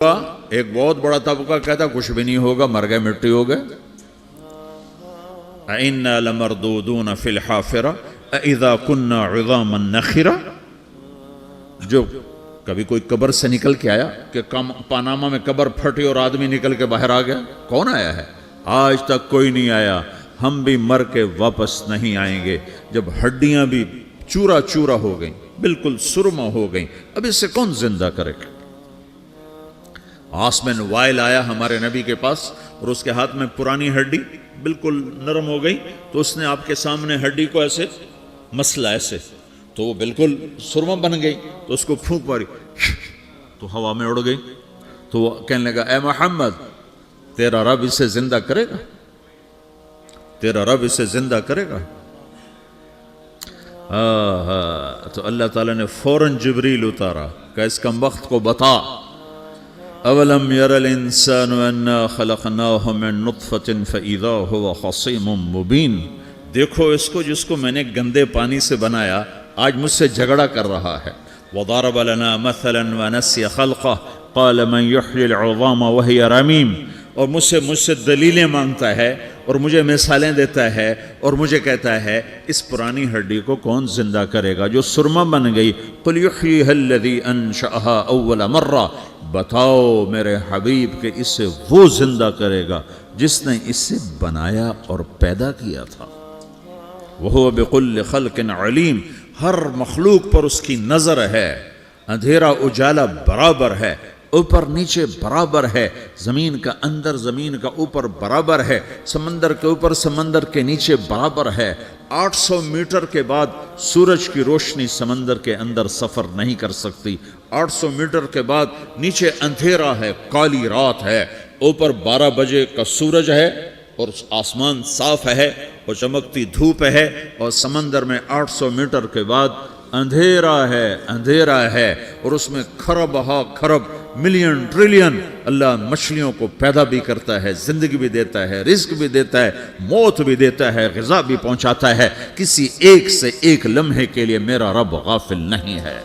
ایک بہت بڑا طبقہ کہتا کچھ بھی نہیں ہوگا، مر گئے، مٹی ہو گئے۔ اِنَّا لَمَرْدُودُونَ فِي الْحَافِرَةِ اِذَا كُنَّا عِظَامًا نَخِرَةً۔ جو کبھی کوئی قبر سے نکل کے آیا کہ پاناما میں قبر پھٹی اور آدمی نکل کے باہر آ گیا؟ کون آیا ہے؟ آج تک کوئی نہیں آیا۔ ہم بھی مر کے واپس نہیں آئیں گے۔ جب ہڈیاں بھی چورا چورا ہو گئیں، بالکل سرما ہو گئیں، اب اس سے کون زندہ کرے گا؟ آسمن وائل آیا ہمارے نبی کے پاس اور اس کے ہاتھ میں پرانی ہڈی بالکل نرم ہو گئی، تو اس نے آپ کے سامنے ہڈی کو ایسے مسلا، ایسے تو وہ بالکل سرما بن گئی، تو اس کو پھونک ماری تو ہوا میں اڑ گئی۔ تو وہ کہنے لگا، اے محمد، تیرا رب اسے زندہ کرے گا؟ تیرا رب اسے زندہ کرے گا؟ تو اللہ تعالیٰ نے فوراً جبریل اتارا کہ اس کم وقت کو بتا، اولم یر الانسان انا خلقناہ من نطفۃ فاذا هو خصیم مبین۔ دیکھو اس کو جس کو میں نے گندے پانی سے بنایا، آج مجھ سے جھگڑا کر رہا ہے۔ وضرب لنا مثلا ونسی خلقہ قال من یحیی العظام وہی رمیم۔ اور مجھ سے دلیلیں مانگتا ہے اور مجھے مثالیں دیتا ہے اور مجھے کہتا ہے اس پرانی ہڈی کو کون زندہ کرے گا جو سرما بن گئی؟ قل یحییہا الذی انشأہا اول مرہ۔ بتاؤ میرے حبیب کہ اسے وہ زندہ کرے گا جس نے اسے بنایا اور پیدا کیا تھا۔ وہو بکل خلق علیم۔ ہر مخلوق پر اس کی نظر ہے۔ اندھیرا اجالا برابر ہے، اوپر نیچے برابر ہے، زمین کا اندر زمین کا اوپر برابر ہے، سمندر کے اوپر سمندر کے نیچے برابر ہے۔ 800 میٹر کے بعد سورج کی روشنی سمندر کے اندر سفر نہیں کر سکتی۔ 800 میٹر کے بعد نیچے اندھیرا ہے، کالی رات ہے، اوپر 12 بجے کا سورج ہے اور آسمان صاف ہے اور چمکتی دھوپ ہے، اور سمندر میں 800 میٹر کے بعد اندھیرا ہے اور اس میں کھرب ہا کھرب ملین ٹریلین اللہ مچھلیوں کو پیدا بھی کرتا ہے، زندگی بھی دیتا ہے، رزق بھی دیتا ہے، موت بھی دیتا ہے، غذا بھی پہنچاتا ہے۔ کسی ایک سے ایک لمحے کے لیے میرا رب غافل نہیں ہے۔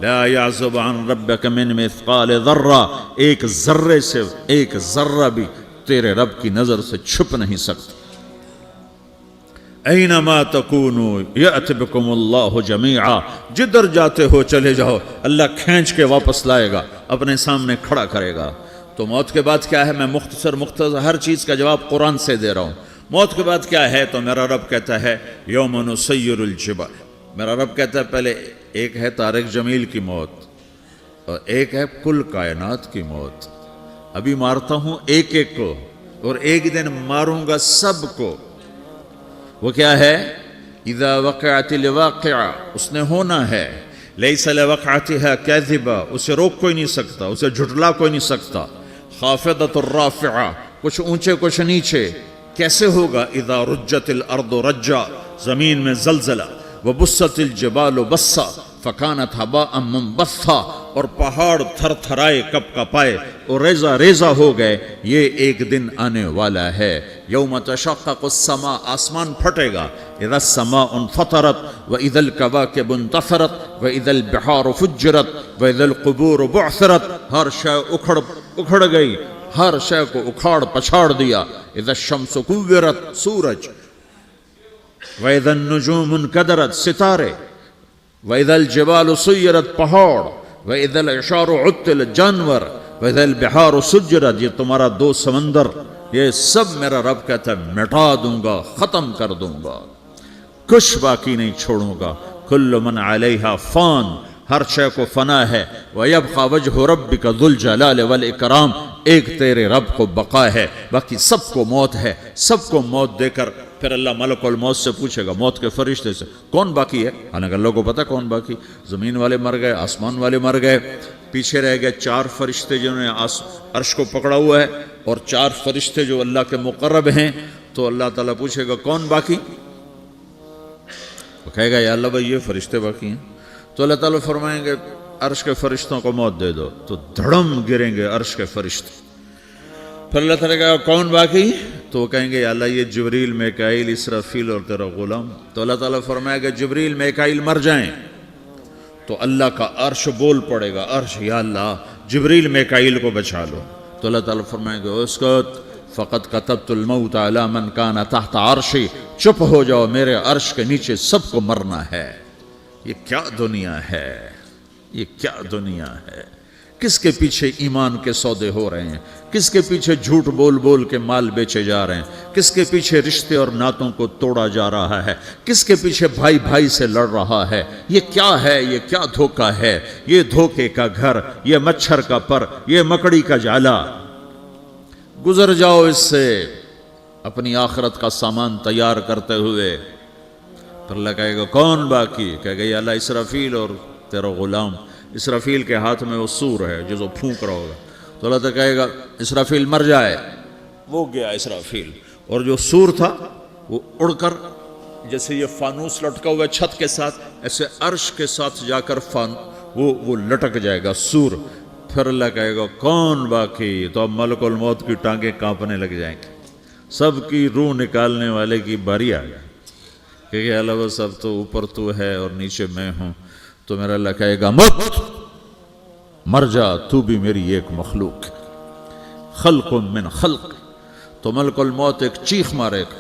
لا يعزب عن ربك من مثقال ذرہ۔ ایک ذرے سے ایک ذرہ بھی تیرے رب کی نظر سے چھپ نہیں سکتا۔ اینما تکونوا یأت بکم اللہ جمیعا۔ جدھر جاتے ہو چلے جاؤ، اللہ کھینچ کے واپس لائے گا، اپنے سامنے کھڑا کرے گا۔ تو موت کے بعد کیا ہے؟ میں مختصر ہر چیز کا جواب قرآن سے دے رہا ہوں۔ موت کے بعد کیا ہے؟ تو میرا رب کہتا ہے یوم نسیر الجبال۔ میرا رب کہتا ہے پہلے ایک ہے طارق جمیل کی موت اور ایک ہے کل کائنات کی موت۔ ابھی مارتا ہوں ایک ایک کو اور ایک دن ماروں گا سب کو۔ وہ کیا ہے؟ اذا وقعت الواقعہ، اس نے ہونا ہے۔ لیس لوقعتها کاذبہ، اسے روک کوئی نہیں سکتا، اسے جھٹلا کوئی نہیں سکتا۔ خافضۃ الرافعہ، کچھ اونچے کچھ نیچے۔ کیسے ہوگا؟ اذا رجت الارض رجا، زمین میں زلزلہ۔ وبست الجبال بسا فکانت ہباء منبثا، اور پہاڑ تھر تھرائے کپ کپائے اور ریزہ ریزہ ہو گئے۔ یہ ایک دن آنے والا ہے۔ یوم تشقق السماء، آسمان پھٹے گا۔ اذا السماء انفطرت واذا الكواكب انتثرت واذا البحار فجرت واذا القبور بعثرت۔ ہر شے اکھڑ گئی، ہر شے کو اکھاڑ پچھاڑ دیا۔ اذا الشمس كورت، سورج۔ واذا النجوم انكدرت، ستارے۔ وَإِذَا الْجِبَالُ سُيِّرَتْ، پہاڑ۔ وَإِذَا الْعِشَارُ عُطِّلَتْ، جانور۔ وَإِذَا الْبِحَارُ سُجِّرَتْ، یہ تمہارا دو سمندر، یہ سب میرا رب کہتا ہے مٹا دوں گا، ختم کر دوں گا، کچھ باقی نہیں چھوڑوں گا۔ كُلُّ مَنْ عَلَيْهَا فان، ہر شے کو فنا ہے۔ وَيَبْقَى وَجْهُ رَبِّكَ ذُو الْجَلَالِ وَالْإِكْرَامِ، ایک تیرے رب کو بقا ہے، باقی سب کو موت ہے۔ سب کو موت دے کر پھر اللہ ملک الموت سے پوچھے گا، موت کے فرشتے سے، کون باقی ہے؟ حالانکہ اللہ کو پتا کون باقی۔ زمین والے مر گئے، آسمان والے مر گئے، پیچھے رہ گئے 4 فرشتے جنہوں نے عرش کو پکڑا ہوا ہے، اور 4 فرشتے جو اللہ کے مقرب ہیں۔ تو اللہ تعالیٰ پوچھے گا کون باقی؟ وہ کہے گا یا اللہ بھائی یہ فرشتے باقی ہیں۔ تو اللہ تعالیٰ فرمائیں گے عرش کے فرشتوں کو موت دے دو، تو دھڑم گریں گے عرش کے فرشتے۔ پھر اللہ تعالیٰ کہا کون باقی؟ تو وہ کہیں گے یا اللہ یہ جبریل، میکائیل، اسرافیل اور تیرا غلام۔ تو اللہ تعالیٰ فرمائے گا جبریل میکائیل مر جائیں، تو اللہ کا عرش بول پڑے گا، عرش یا اللہ جبریل میکائیل کو بچا لو. تو اللہ تعالیٰ فرمائیں گے اسکت فقط کتبت الموت علی من کان تحت عرشی، چپ ہو جاؤ، میرے عرش کے نیچے سب کو مرنا ہے. یہ کیا دنیا ہے، یہ کیا دنیا ہے. کس کے پیچھے ایمان کے سودے ہو رہے ہیں، کس کے پیچھے جھوٹ بول بول کے مال بیچے جا رہے ہیں، کس کے پیچھے رشتے اور ناتوں کو توڑا جا رہا ہے، کس کے پیچھے بھائی بھائی سے لڑ رہا ہے. یہ کیا ہے، یہ کیا دھوکہ ہے، یہ دھوکے کا گھر، یہ مچھر کا پر، یہ مکڑی کا جالا. گزر جاؤ اس سے اپنی آخرت کا سامان تیار کرتے ہوئے. پھر اللہ کہے گا کون باقی؟ کہے گا یا اللہ اسرافیل اور تیرا غلام. اسرافیل کے ہاتھ میں وہ سور ہے جو پھونک رہا ہوگا. تو اللہ تعالیٰ کہے گا اسرافیل مر جائے. وہ گیا اسرافیل، اور جو سور تھا وہ اڑ کر جیسے یہ فانوس لٹکا ہوا چھت کے ساتھ، ایسے عرش کے ساتھ جا کر وہ لٹک جائے گا سور. پھر اللہ کہے گا کون باقی؟ تو اب ملک الموت کی ٹانگیں کانپنے لگ جائیں گے. سب کی روح نکالنے والے کی باری آ گئی کہ اللہ وہ سب تو اوپر تو ہے اور نیچے میں ہوں. تو میرا اللہ کہے گا مت، مر جا، تو بھی میری ایک مخلوق، خلق من خلق. تو ملک الموت ایک چیخ مارے گا،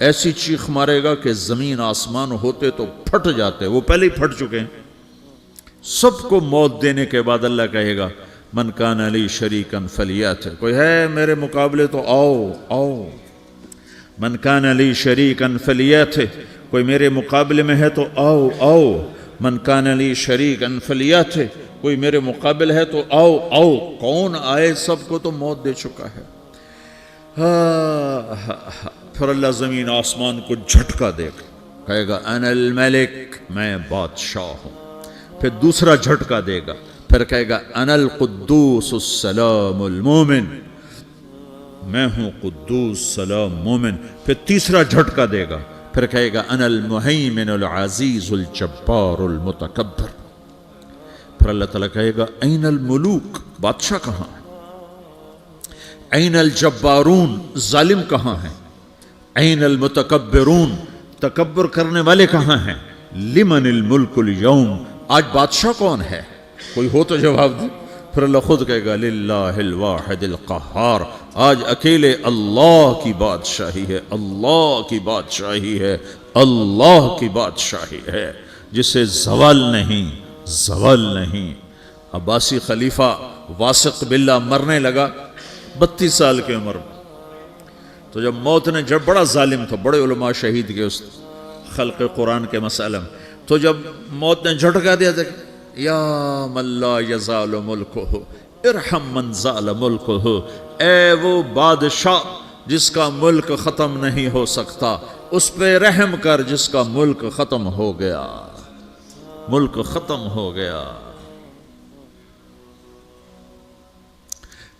ایسی چیخ مارے گا کہ زمین آسمان ہوتے تو پھٹ جاتے، وہ پہلے ہی پھٹ چکے ہیں. سب کو موت دینے کے بعد اللہ کہے گا من کان علی شریکن فلیات، کوئی ہے میرے مقابلے تو آؤ آؤ. من کان علی شریکن فلیات، کوئی میرے مقابلے میں ہے تو آؤ آؤ. من کان علی شریکن فلیات، کوئی میرے مقابل ہے تو آؤ آؤ. کون آئے؟ سب کو تو موت دے چکا ہے. پھر اللہ زمین آسمان کو جھٹکا دے گا، کہے گا انا الملک، میں بادشاہ ہوں. پھر دوسرا جھٹکا دے گا، پھر کہے گا انا القدوس السلام المومن، میں ہوں قدوس سلام مومن. پھر تیسرا جھٹکا دے گا، پھر کہے گا انا المہیمن العزیز الجبار المتکبر. پھر اللہ تعالیٰ کہے گا این الملوک، بادشاہ کہاں ہے؟ این الجبارون، ظالم کہاں ہیں؟ این المتکبرون، تکبر کرنے والے کہاں ہیں؟ لمن الملک اليوم، آج بادشاہ کون ہے؟ کوئی ہو تو جواب دے. پھر اللہ خود کہے گا للہ الواحد القہار، آج اکیلے اللہ کی بادشاہی ہے، اللہ کی بادشاہی ہے، اللہ کی بادشاہی ہے، جسے زوال نہیں، زوال نہیں. عباسی خلیفہ واثق باللہ مرنے لگا 32 سال کی عمر میں. تو جب موت نے، جب بڑا ظالم تھا، بڑے علماء شہید کے اس خلق قرآن کے مسئلہ میں، تو جب موت نے جھٹکا دیا تھا یا من لا یزال ملکہ ارحم من زال ملکہ، اے وہ بادشاہ جس کا ملک ختم نہیں ہو سکتا، اس پہ رحم کر جس کا ملک ختم ہو گیا، ملک ختم ہو گیا.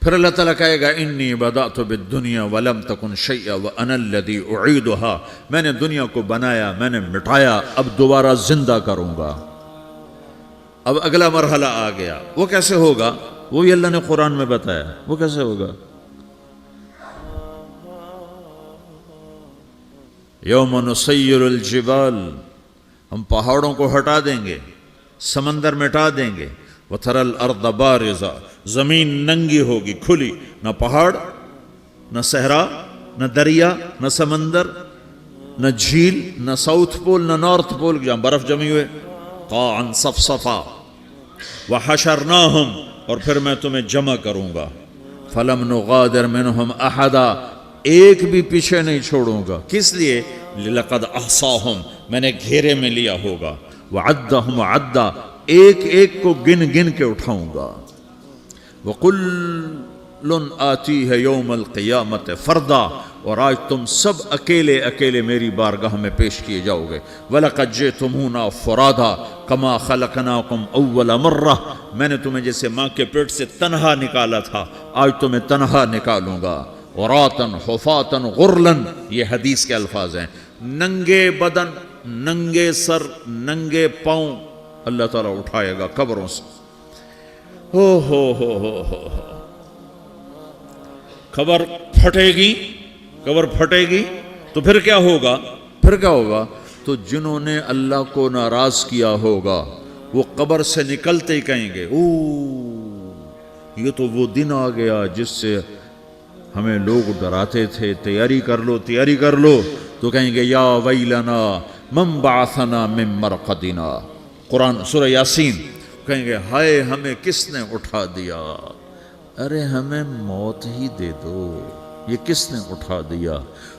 پھر اللہ تعالیٰ کہے گا انی بدأت بالدنیا ولم تکن شیئا وانا الذی اعیدہا، میں نے دنیا کو بنایا، میں نے مٹایا، اب دوبارہ زندہ کروں گا. اب اگلا مرحلہ آ گیا. وہ کیسے ہوگا؟ وہی اللہ نے قرآن میں بتایا. وہ کیسے ہوگا؟ یوم نسیر الجبال، ہم پہاڑوں کو ہٹا دیں گے، سمندر مٹا دیں گے. وتری الارض بارزہ، زمین ننگی ہوگی، کھلی، نہ پہاڑ، نہ صحرا، نہ دریا، نہ سمندر، نہ جھیل، نہ ساؤتھ پول، نہ نارتھ پول جہاں برف جمی ہوئے. قاعا صفصفا وحشرناہم، اور پھر میں تمہیں جمع کروں گا. فلم نغادر منہم احدا، ایک بھی پیچھے نہیں چھوڑوں گا. کس لیے؟ لقد احصاہم، میں نے گھیرے میں لیا ہوگا. وعدہم عدا، ایک ایک کو گن گن کے اٹھاؤں گا. وَقُلٌ آتِيهَ يَوْمَ الْقِيَامَةِ فَرْدًا، اور آج تم سب اکیلے اکیلے میری بارگاہ میں پیش کیے جاؤ گے. وَلَقَدْ جِئْتُمُونَا فُرَادًا كَمَا خَلَقْنَاكُمْ أَوَّلَ مَرَّةٍ، میں نے تمہیں جیسے ماں کے پیٹ سے تنہا نکالا تھا، آج تمہیں تنہا نکالوں گا. عُرَاةً حُفَاةً غُرْلًا، یہ حدیث کے الفاظ ہیں. ننگے بدن، ننگے سر، ننگے پاؤں اللہ تعالیٰ اٹھائے گا قبروں سے. ہو خبر پھٹے گی، قبر پھٹے گی تو پھر کیا ہوگا؟ پھر کیا ہوگا؟ تو جنہوں نے اللہ کو ناراض کیا ہوگا وہ قبر سے نکلتے ہی کہیں گے او یہ تو وہ دن آ گیا جس سے ہمیں لوگ ڈراتے تھے، تیاری کر لو تیاری کر لو. تو کہیں گے یا ویلنا من بعثنا من مرقدنا، قرآن سورہ یاسین. کہیں گے ہائے ہمیں کس نے اٹھا دیا، ارے ہمیں موت ہی دے دو، یہ کس نے اٹھا دیا.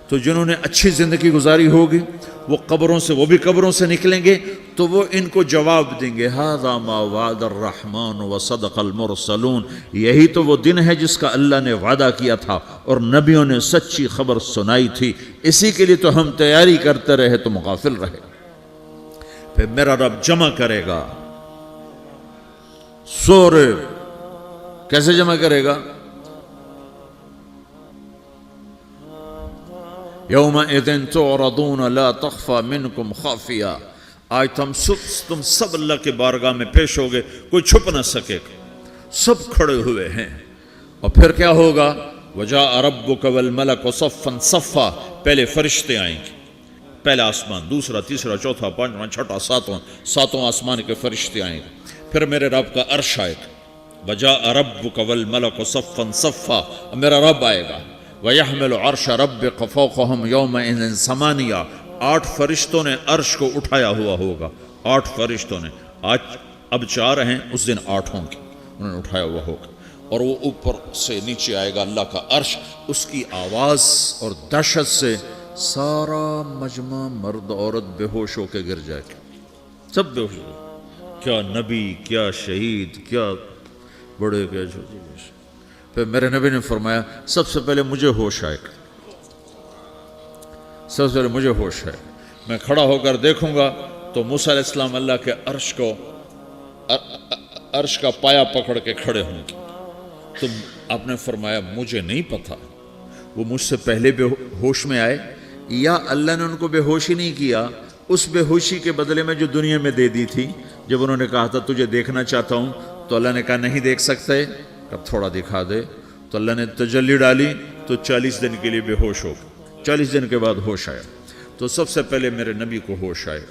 تو جنہوں نے اچھی زندگی گزاری ہوگی وہ قبروں سے، وہ بھی قبروں سے نکلیں گے تو وہ ان کو جواب دیں گے ھذا ما وعد الرحمن وصدق المرسلون، یہی تو وہ دن ہے جس کا اللہ نے وعدہ کیا تھا اور نبیوں نے سچی خبر سنائی تھی، اسی کے لیے تو ہم تیاری کرتے رہے تم غافل رہے. پھر میرا رب جمع کرے گا سورے، کیسے جمع کرے گا؟ یومئذ تعرضون لا تخفى منکم خافیہ، آج تم سب اللہ کے بارگاہ میں پیش ہوگے، کوئی چھپ نہ سکے گا، سب کھڑے ہوئے ہیں. اور پھر کیا ہوگا؟ وجاء ربک والملک صفا صفا، پہلے فرشتے آئیں گے، پہلا آسمان، دوسرا، تیسرا، چوتھا، پانچواں، چھٹا، ساتواں آسمان کے فرشتے آئیں گے. پھر میرے رب کا عرش آئے گا، وجاء ربک والملک صفا صفا، میرا رب آئے گا. وَيَحْمِلُ عَرْشَ رَبِّكَ فَوْقَهُمْ يَوْمَئِذٍ ثَمَانِيَةٌ، 8 فرشتوں نے عرش کو اٹھایا ہوا ہوگا، 8 فرشتوں نے، آج اب 4 ہیں، اس دن 8 ہوں گے، انہوں نے اٹھایا ہوا ہوگا. اور وہ اوپر سے نیچے آئے گا اللہ کا عرش، اس کی آواز اور دہشت سے سارا مجمع مرد عورت بے ہوش ہو کے گر جائے گا، سب بے ہوش ہو، کیا نبی، کیا شہید، کیا بڑے، کیا چھوٹے. پھر میرے نبی نے فرمایا سب سے پہلے مجھے ہوش آئے گا، سب سے پہلے مجھے ہوش ہے، میں کھڑا ہو کر دیکھوں گا تو موسیٰ علیہ السلام اللہ کے عرش کا پایا پکڑ کے کھڑے ہوں گے. تو آپ نے فرمایا مجھے نہیں پتا وہ مجھ سے پہلے بے ہوش میں آئے یا اللہ نے ان کو بے ہوشی نہیں کیا، اس بے ہوشی کے بدلے میں جو دنیا میں دے دی تھی. جب انہوں نے کہا تھا تجھے دیکھنا چاہتا ہوں تو اللہ نے کہا نہیں دیکھ سکتے، اب تھوڑا دکھا دے. تو اللہ نے تجلی ڈالی تو 40 دن کے لیے بے ہوش ہو گئے، 40 دن کے بعد ہوش آیا. تو سب سے پہلے میرے نبی کو ہوش آئے،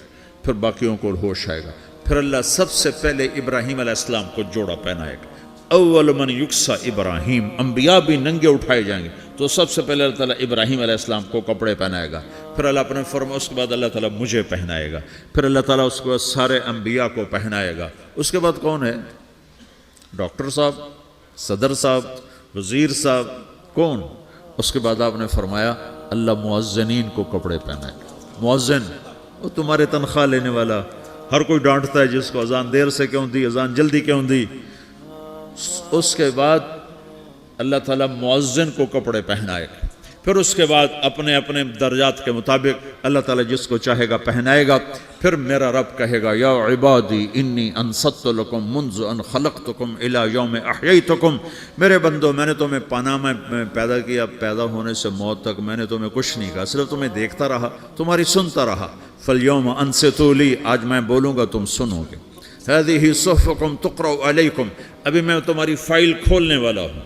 پھر باقیوں کو ہوش آئے گا. پھر اللہ سب سے پہلے ابراہیم علیہ السلام کو جوڑا پہنائے گا. اول من یکسا ابراہیم، انبیاء بھی ننگے اٹھائے جائیں گے تو سب سے پہلے اللہ تعالیٰ ابراہیم علیہ السلام کو کپڑے پہنائے گا. پھر اللہ اپنے فرما، اس کے بعد اللہ تعالیٰ مجھے پہنائے گا. پھر اللہ تعالیٰ اس کے بعد سارے انبیاء کو پہنائے گا. اس کے بعد کون ہے؟ ڈاکٹر صاحب، صدر صاحب، وزیر صاحب، کون؟ اس کے بعد آپ نے فرمایا اللہ مؤذنین کو کپڑے پہنائے گا. مؤذن وہ تمہارے تنخواہ لینے والا، ہر کوئی ڈانٹتا ہے جس کو اذان دیر سے کیوں دی، اذان جلدی کیوں دی. اس کے بعد اللہ تعالیٰ مؤذن کو کپڑے پہنائے گا. پھر اس کے بعد اپنے اپنے درجات کے مطابق اللہ تعالیٰ جس کو چاہے گا پہنائے گا. پھر میرا رب کہے گا یا عبادی انی انصت لکم منذ ان خلقتکم الی یوم احییتکم، میرے بندو میں نے تمہیں پناہ میں پیدا کیا، پیدا ہونے سے موت تک میں نے تمہیں کچھ نہیں کہا، صرف تمہیں دیکھتا رہا، تمہاری سنتا رہا. فالیوم انصتوا لی، آج میں بولوں گا تم سنو گے. هذه صحفکم تقرأ علیکم، ابھی میں تمہاری فائل کھولنے والا ہوں.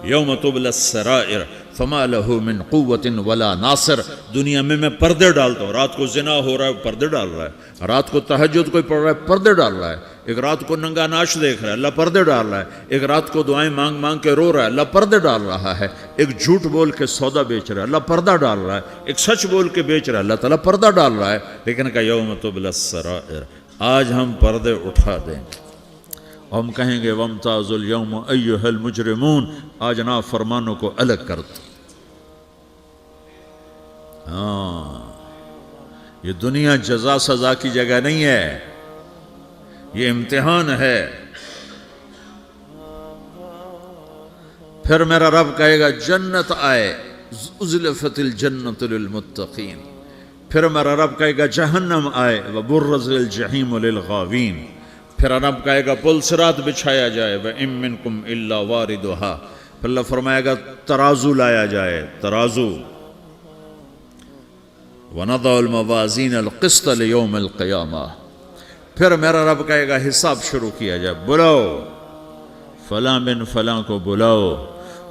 یوم تبلی السرائر فما له من قوت ولا ناصر، دنیا میں پردے ڈالتا ہوں. رات کو زنا ہو رہا ہے پردے ڈال رہا ہے، رات کو تہجد کوئی پڑھ رہا ہے پردے ڈال رہا ہے، ایک رات کو ننگا ناچ دیکھ رہا ہے اللہ پردے ڈال رہا ہے، ایک رات کو دعائیں مانگ مانگ کے رو رہا ہے اللہ پردے ڈال رہا ہے، ایک جھوٹ بول کے سودا بیچ رہا ہے اللہ پردہ ڈال رہا ہے، ایک سچ بول کے بیچ رہا ہے اللہ تعالیٰ پردہ ڈال رہا ہے. لیکن کہ یوم تبلی السرائر، آج ہم پردے اٹھا دیں گے. ہم کہیں گے وامتازوا اليوم ایھا المجرمون، آج نافرمانوں کو الگ کر دو. ہاں، یہ دنیا جزا سزا کی جگہ نہیں ہے، یہ امتحان ہے. پھر میرا رب کہے گا جنت آئے، ازلفت الجنت للمتقین. پھر میرا رب کہے گا جہنم آئے، وبرزت الجحیم للغاوین. پھر رب کہے گا پل صراط بچھایا جائے، وَإِن مِّنكُمْ إِلَّا وَارِدُهَا. پھر اللہ فرمائے گا ترازو لایا جائے، ترازو. وَنَضَعُ الْمَوَازِينَ الْقِسْطَ لِيَوْمِ الْقِيَامَةِ. پھر میرا رب کہے گا حساب شروع کیا جائے، بلاؤ فلاں بن فلاں کو بلاؤ.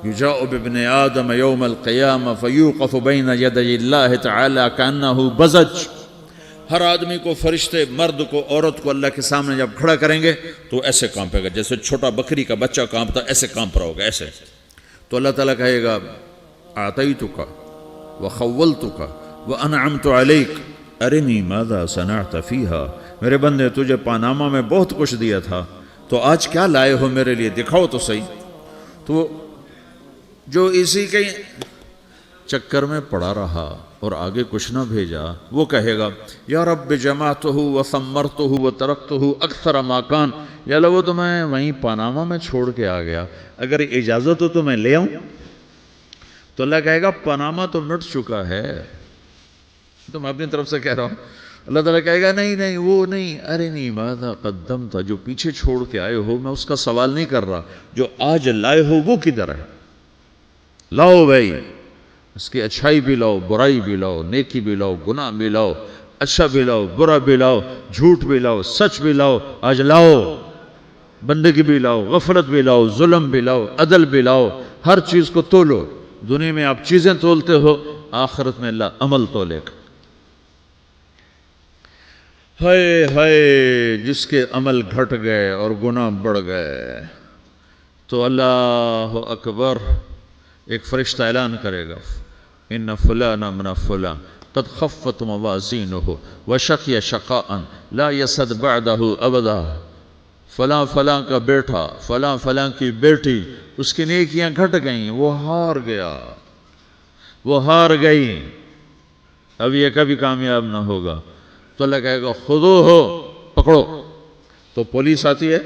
یجاء بابن آدم یوم القیامہ فیوقف بین یدی اللہ تعالی کأنہ بزج. ہر آدمی کو، فرشتے، مرد کو، عورت کو اللہ کے سامنے جب کھڑا کریں گے تو ایسے کانپے گا، جیسے چھوٹا بکری کا بچہ کانپتا، ایسے کانپ رہا ہوگا ایسے. تو اللہ تعالیٰ کہے گا اعطیتک وخولتک وانعمت علیک ارنی ماذا صنعت فیہا، میرے بندے تجھے پاناما میں بہت کچھ دیا تھا، تو آج کیا لائے ہو میرے لیے، دکھاؤ تو صحیح. تو جو اسی کے چکر میں پڑا رہا اور آگے کچھ نہ بھیجا، وہ کہے گا یا رب جمعتہ وثمرتہ وترکتہ اکثر ما کان، یا اللہ وہ تو میں وہیں پاناما میں چھوڑ کے آ گیا، اگر اجازت ہو تو میں لے آؤں. تو اللہ کہے گا پاناما تو مٹ چکا ہے، تو میں اپنی طرف سے کہہ رہا ہوں. اللہ تعالیٰ کہے گا نہیں نہیں وہ نہیں، ارنی ماذا قدمت، جو پیچھے چھوڑ کے آئے ہو میں اس کا سوال نہیں کر رہا، جو آج لائے ہو وہ کدھر ہے، لاؤ بھائی، اس کی اچھائی بھی لاؤ، برائی بھی لاؤ، نیکی بھی لاؤ، گناہ بھی لاؤ، اچھا بھی لاؤ، برا بھی لاؤ، جھوٹ بھی لاؤ، سچ بھی لاؤ، آج لاؤ. بندگی بھی لاؤ، غفلت بھی لاؤ، ظلم بھی لاؤ، عدل بھی لاؤ، ہر چیز کو تولو. دنیا میں آپ چیزیں تولتے ہو، آخرت میں اللہ عمل تولے گا. ہائے ہائے جس کے عمل گھٹ گئے اور گناہ بڑھ گئے، تو اللہ اکبر، ایک فرشتہ اعلان کرے گا ان فلان من فلان قد خفت موازینہ وشقی شقاء لا یسد بعدہ ابدا، فلاں فلاں کا بیٹا، فلاں فلاں کی بیٹی، اس کی نیکیاں گھٹ گئیں، وہ ہار گیا، وہ ہار گئی، اب یہ کبھی کامیاب نہ ہوگا. تو اللہ کہے گا خودو ہو، پکڑو. تو پولیس آتی ہے،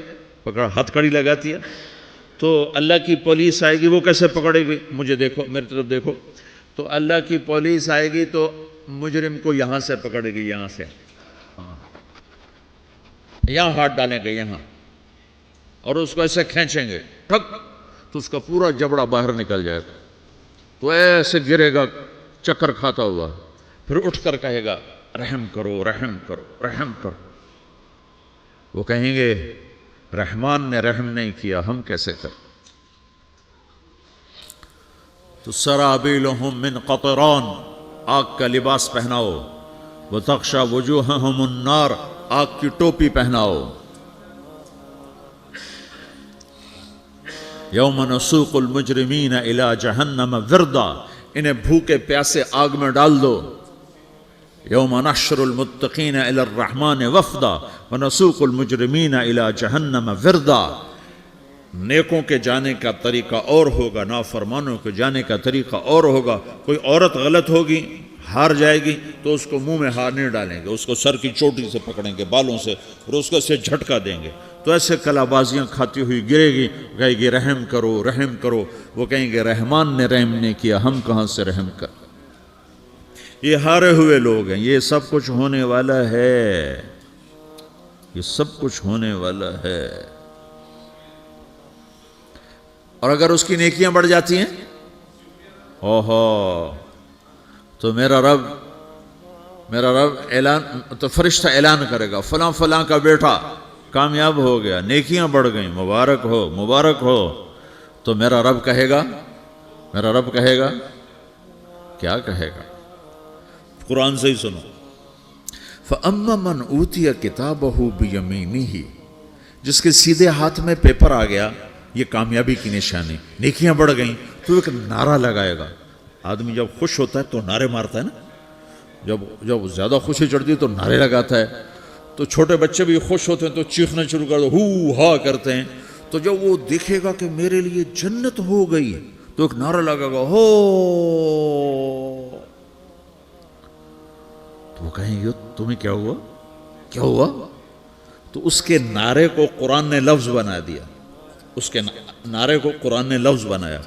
پکڑ ہتھ کڑی لگاتی ہے. تو اللہ کی پولیس آئے گی، وہ کیسے پکڑے گی، مجھے دیکھو، میری طرف دیکھو. تو اللہ کی پولیس آئے گی تو مجرم کو یہاں سے پکڑے گی، یہاں سے، یہاں ہاتھ ڈالیں گے یہاں، اور اس کو ایسے کھینچیں گے ٹھک، تو اس کا پورا جبڑا باہر نکل جائے گا. تو ایسے گرے گا چکر کھاتا ہوا، پھر اٹھ کر کہے گا رحم کرو رحم کرو رحم کرو. وہ کہیں گے رحمان نے رحم نہیں کیا، ہم کیسے کریں. تو سرابیلہم من قطران، آگ کا لباس پہناؤ، وتغشی وجوہہم النار، آگ کی ٹوپی پہناؤ. یوم نسوق المجرمین الی جہنم وردا، انہیں بھوکے پیاسے آگ میں ڈال دو. یوم نحشر المتقین الی الرحمن وفدا ونسوق المجرمین الی جہنم وردا. نیکوں کے جانے کا طریقہ اور ہوگا، نافرمانوں کے جانے کا طریقہ اور ہوگا. کوئی عورت غلط ہوگی، ہار جائے گی، تو اس کو منہ میں ہار نہیں ڈالیں گے، اس کو سر کی چوٹی سے پکڑیں گے، بالوں سے، اور اس کو سے جھٹکا دیں گے. تو ایسے کلا بازیاں کھاتی ہوئی گرے گی، کہے گی رحم کرو رحم کرو. وہ کہیں گے رحمان نے رحم نہیں کیا، ہم کہاں سے رحم کر. یہ ہارے ہوئے لوگ ہیں. یہ سب کچھ ہونے والا ہے، یہ سب کچھ ہونے والا ہے. اور اگر اس کی نیکیاں بڑھ جاتی ہیں، اوہو، تو میرا رب اعلان، تو فرشتہ اعلان کرے گا فلاں فلاں کا بیٹا کامیاب ہو گیا، نیکیاں بڑھ گئیں، مبارک ہو مبارک ہو. تو میرا رب کہے گا کیا کہے گا، قرآن سے ہی سنو. فَأَمَّا مَنْ أُوتِيَ كِتَابَهُ بِيَمِينِهِ، جس کے سیدھے ہاتھ میں پیپر آ گیا، یہ کامیابی کی نشانی، نیکیاں بڑھ گئیں، تو ایک نعرہ لگائے گا. آدمی جب خوش ہوتا ہے تو نعرے مارتا ہے نا، جب زیادہ خوشی چڑھتی ہے تو نعرے لگاتا ہے. تو چھوٹے بچے بھی خوش ہوتے ہیں تو چیخنا شروع کر دو، ہو ہا کرتے ہیں. تو جب وہ دیکھے گا کہ میرے لیے جنت ہو گئی، تو ایک نعرہ لگے گا ہو. تو وہ کہیں گے تمہیں کیا ہوا. تو اس کے نعرے کو قرآن نے لفظ بنا دیا، اس کے نعرے کو قرآن نے لفظ بنایا.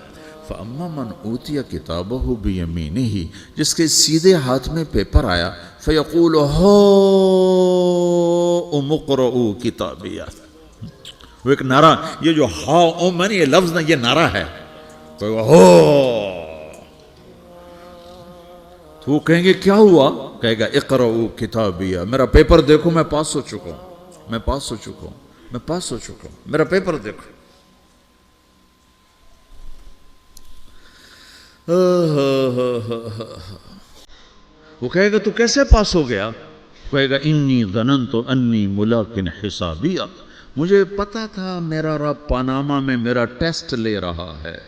فَأَمَّا مَنْ أُوتِيَ كِتَابَهُ بِيَمِينِهِ، جس کے سیدھے ہاتھ میں پیپر آیا، فَيَقُولُ هَاؤْمُ اقْرَءُوا كِتَابِيَهْ. وہ ایک نعرہ، یہ جو ہاؤم ہے نا، یہ لفظ نہ، یہ نعرہ ہے. تو وہ کہیں گے کیا ہوا، کہے گا اقرؤوا کتابیہ، میرا پیپر دیکھو، میں پاس ہو چکا ہوں، میرا پیپر دیکھو. وہ کہے گا تو کیسے پاس ہو گیا، کہے گا انی ظننت انی ملاقن حسابیہ، مجھے پتا تھا میرا رب پاناما میں میرا ٹیسٹ لے رہا ہے،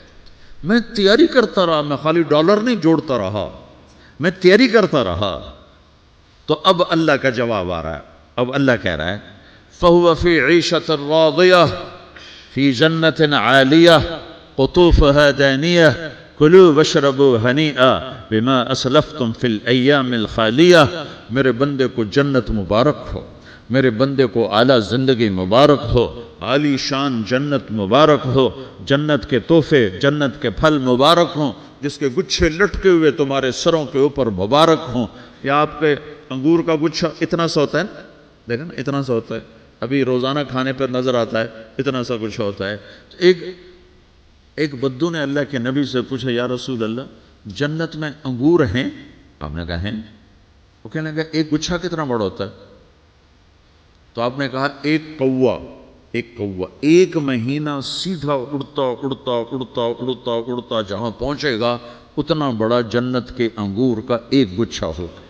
میں تیاری کرتا رہا، میں خالی ڈالر نہیں جوڑتا رہا، میں تیاری کرتا رہا۔ تو اب اللہ کا جواب آ رہا ہے، اب اللہ کہہ رہا ہے فَهُوَ فِي عِيشَةٍ رَاضِيَةٍ فِي جَنَّةٍ عَالِيَةٍ قُطُوفُهَا دَانِيَةٌ كُلُوا وَاشْرَبُوا هَنِيئًا بِمَا أَسْلَفْتُمْ فِي الْأَيَّامِ الْخَالِيَةِ، میرے بندے کو جنت مبارک ہو، میرے بندے کو اعلیٰ زندگی مبارک ہو، عالی شان جنت مبارک ہو، جنت کے تحفے، جنت کے پھل مبارک ہوں، جس کے گچھے لٹکے ہوئے تمہارے سروں کے اوپر مبارک ہوں۔ یا آپ کے انگور کا گچھا اتنا سا ہوتا ہے نا، دیکھیں نا اتنا سا ہوتا ہے، ابھی روزانہ کھانے پر نظر آتا ہے، اتنا سا کچھ ہوتا ہے۔ ایک بدو نے اللہ کے نبی سے پوچھا یا رسول اللہ جنت میں انگور ہیں؟ آپ نے کہا ہیں۔ وہ کہنے لگا ایک گچھا کتنا بڑا ہوتا ہے؟ تو آپ نے کہا ایک کوا ایک مہینہ سیدھا اڑتا اڑتا اڑتا اڑتا اڑتا جہاں پہنچے گا اتنا بڑا جنت کے انگور کا ایک گچھا ہوگا۔